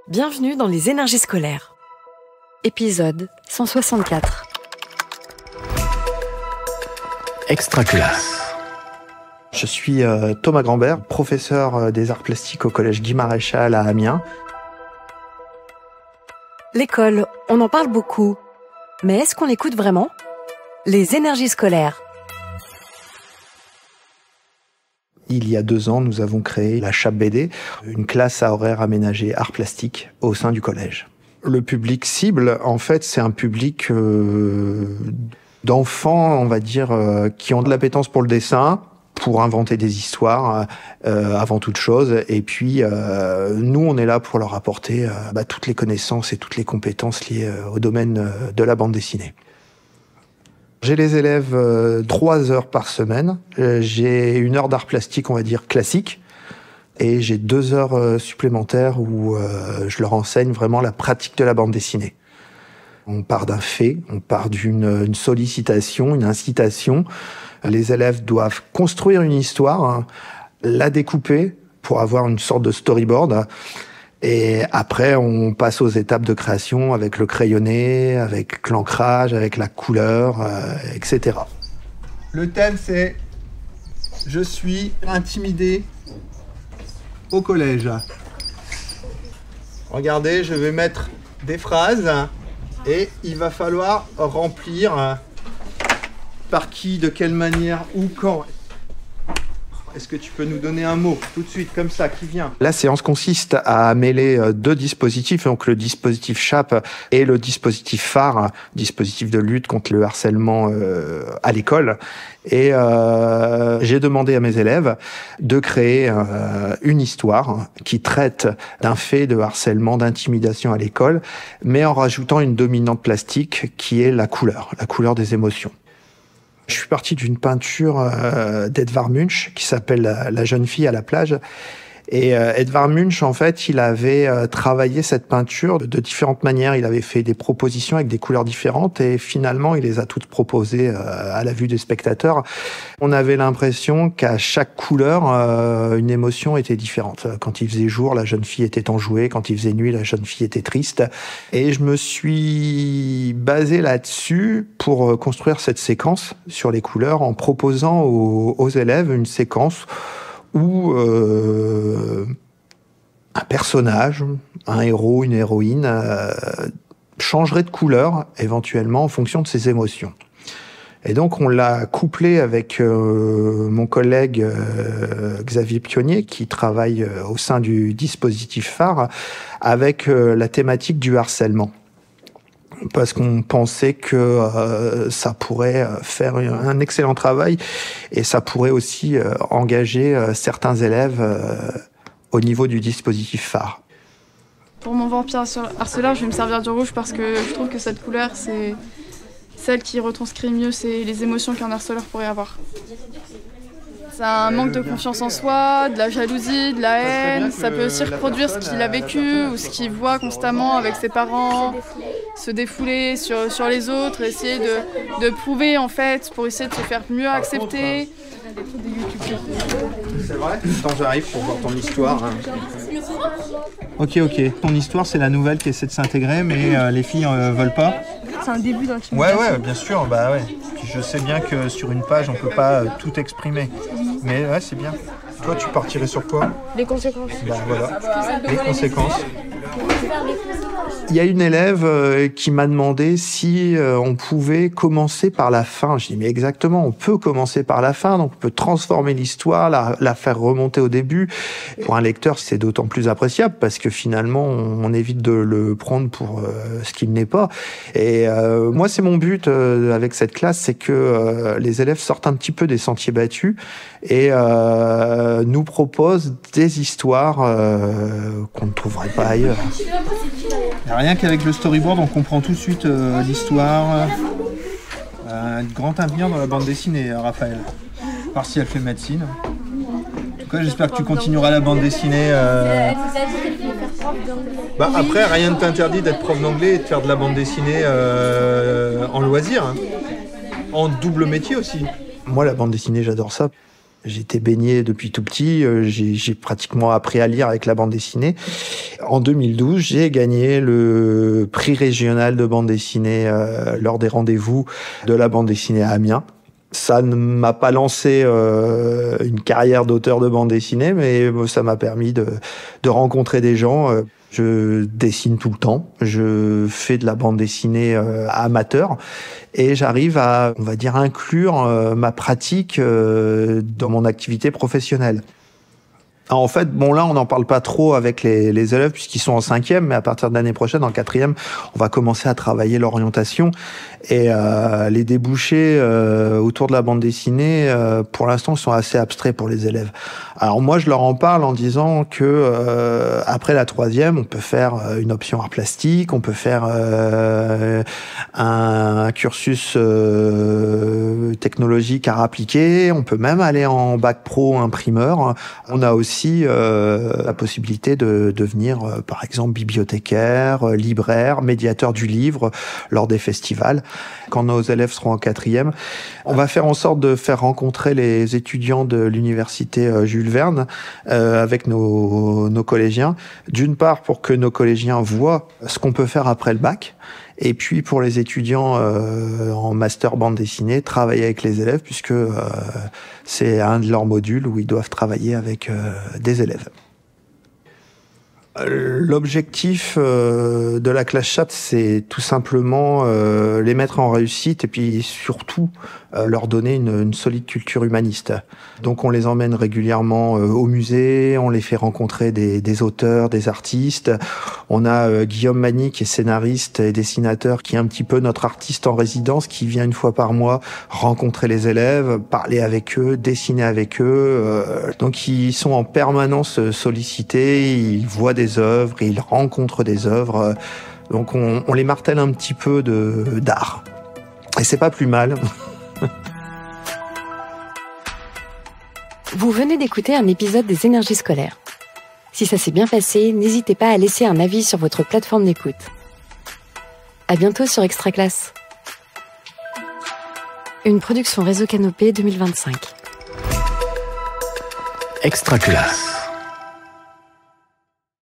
Bienvenue dans les énergies scolaires. Épisode 164. Extraclasse. Je suis Thomas Grambert, professeur des arts plastiques au collège Guy Maréchal à Amiens. L'école, on en parle beaucoup. Mais est-ce qu'on l'écoute vraiment ? Les énergies scolaires. Il y a 2 ans, nous avons créé la Chape BD, une classe à horaire aménagé arts plastiques au sein du collège. Le public cible, en fait, c'est un public d'enfants, on va dire, qui ont de l'appétence pour le dessin, pour inventer des histoires avant toute chose. Et puis, nous, on est là pour leur apporter toutes les connaissances et toutes les compétences liées au domaine de la bande dessinée. J'ai les élèves 3 heures par semaine. J'ai 1 heure d'art plastique, on va dire, classique. Et j'ai 2 heures supplémentaires où je leur enseigne vraiment la pratique de la bande dessinée. On part d'un fait, on part d'une sollicitation, une incitation. Les élèves doivent construire une histoire, la découper pour avoir une sorte de storyboard. Et après, on passe aux étapes de création avec le crayonné, avec l'ancrage, avec la couleur, etc. Le thème, c'est « Je suis intimidé au collège ». Regardez, je vais mettre des phrases et il va falloir remplir par qui, de quelle manière, où, quand. Est-ce que tu peux nous donner un mot, tout de suite, comme ça, qui vient ? La séance consiste à mêler 2 dispositifs, donc le dispositif Chape et le dispositif phare, dispositif de lutte contre le harcèlement à l'école. Et j'ai demandé à mes élèves de créer une histoire qui traite d'un fait de harcèlement, d'intimidation à l'école, mais en rajoutant une dominante plastique qui est la couleur des émotions. Je suis parti d'une peinture d'Edvard Munch qui s'appelle La jeune fille à la plage. Et Edvard Munch, en fait, il avait travaillé cette peinture de différentes manières. Il avait fait des propositions avec des couleurs différentes et finalement, il les a toutes proposées à la vue des spectateurs. On avait l'impression qu'à chaque couleur, une émotion était différente. Quand il faisait jour, la jeune fille était enjouée. Quand il faisait nuit, la jeune fille était triste. Et je me suis basé là-dessus pour construire cette séquence sur les couleurs en proposant aux élèves une séquence où un personnage, un héros, une héroïne, changerait de couleur éventuellement en fonction de ses émotions. Et donc on l'a couplé avec mon collègue Xavier Pionnier, qui travaille au sein du dispositif phare, avec la thématique du harcèlement. Parce qu'on pensait que ça pourrait faire un excellent travail et ça pourrait aussi engager certains élèves au niveau du dispositif phare. Pour mon vampire harceleur, je vais me servir du rouge parce que je trouve que cette couleur, c'est celle qui retranscrit mieux les émotions qu'un harceleur pourrait avoir. C'est un manque de confiance en soi, de la jalousie, de la haine. Ça peut aussi reproduire ce qu'il a vécu ou ce qu'il voit constamment avec ses parents, se défouler sur les autres, essayer de prouver en fait pour essayer de se faire mieux accepter. C'est vrai ? Attends, j'arrive pour voir ton histoire. Ok. Ton histoire, c'est la nouvelle qui essaie de s'intégrer, mais les filles veulent pas. C'est un début d'intimidation. Ouais, bien sûr, ouais. Puis je sais bien que sur une page, on peut pas tout exprimer. Mais ouais, c'est bien. Toi, tu partirais sur quoi ? Les conséquences. Voilà. Les conséquences. Il y a une élève qui m'a demandé si on pouvait commencer par la fin. Je dis mais exactement, on peut commencer par la fin, donc on peut transformer l'histoire, la faire remonter au début. Pour un lecteur, c'est d'autant plus appréciable parce que finalement, on évite de le prendre pour ce qu'il n'est pas. Et moi, c'est mon but avec cette classe, c'est que les élèves sortent un petit peu des sentiers battus et nous proposent des histoires qu'on ne trouverait pas ailleurs. Rien qu'avec le storyboard, on comprend tout de suite l'histoire. Un grand avenir dans la bande dessinée, Raphaël. À part si elle fait médecine. En tout cas, j'espère que tu continueras la bande dessinée. Après, rien ne t'interdit d'être prof d'anglais et de faire de la bande dessinée en loisir. En double métier aussi. Moi, la bande dessinée, j'adore ça. J'ai été baigné depuis tout petit, j'ai pratiquement appris à lire avec la bande dessinée. En 2012, j'ai gagné le prix régional de bande dessinée lors des rendez-vous de la bande dessinée à Amiens. Ça ne m'a pas lancé une carrière d'auteur de bande dessinée, mais ça m'a permis de rencontrer des gens. Je dessine tout le temps, je fais de la bande dessinée amateur et j'arrive à, on va dire, inclure ma pratique dans mon activité professionnelle. Alors en fait, bon là, on n'en parle pas trop avec les élèves puisqu'ils sont en 5e, mais à partir de l'année prochaine, en 4e, on va commencer à travailler l'orientation et les débouchés autour de la bande dessinée, pour l'instant, sont assez abstraits pour les élèves. Alors moi, je leur en parle en disant que après la 3e, on peut faire une option art plastique, on peut faire un cursus technologique art appliqué, on peut même aller en bac pro imprimeur. On a aussi la possibilité de devenir, par exemple, bibliothécaire, libraire, médiateur du livre lors des festivals. Quand nos élèves seront en 4e, on va faire en sorte de faire rencontrer les étudiants de l'université Jules Verne avec nos collégiens. D'une part, pour que nos collégiens voient ce qu'on peut faire après le bac. Et puis pour les étudiants en master bande dessinée, travailler avec les élèves puisque c'est un de leurs modules où ils doivent travailler avec des élèves. L'objectif de la classe Chapt, c'est tout simplement les mettre en réussite et puis surtout leur donner une solide culture humaniste. Donc on les emmène régulièrement au musée, on les fait rencontrer des auteurs, des artistes. On a Guillaume Magny qui est scénariste et dessinateur, qui est un petit peu notre artiste en résidence, qui vient une fois par mois rencontrer les élèves, parler avec eux, dessiner avec eux. Donc ils sont en permanence sollicités, ils voient des œuvres, ils rencontrent des œuvres. Donc on les martèle un petit peu d'art. Et c'est pas plus mal. Vous venez d'écouter un épisode des Énergies scolaires. Si ça s'est bien passé, n'hésitez pas à laisser un avis sur votre plateforme d'écoute. À bientôt sur Extra Classe. Une production Réseau Canopé 2025. Extra Classe.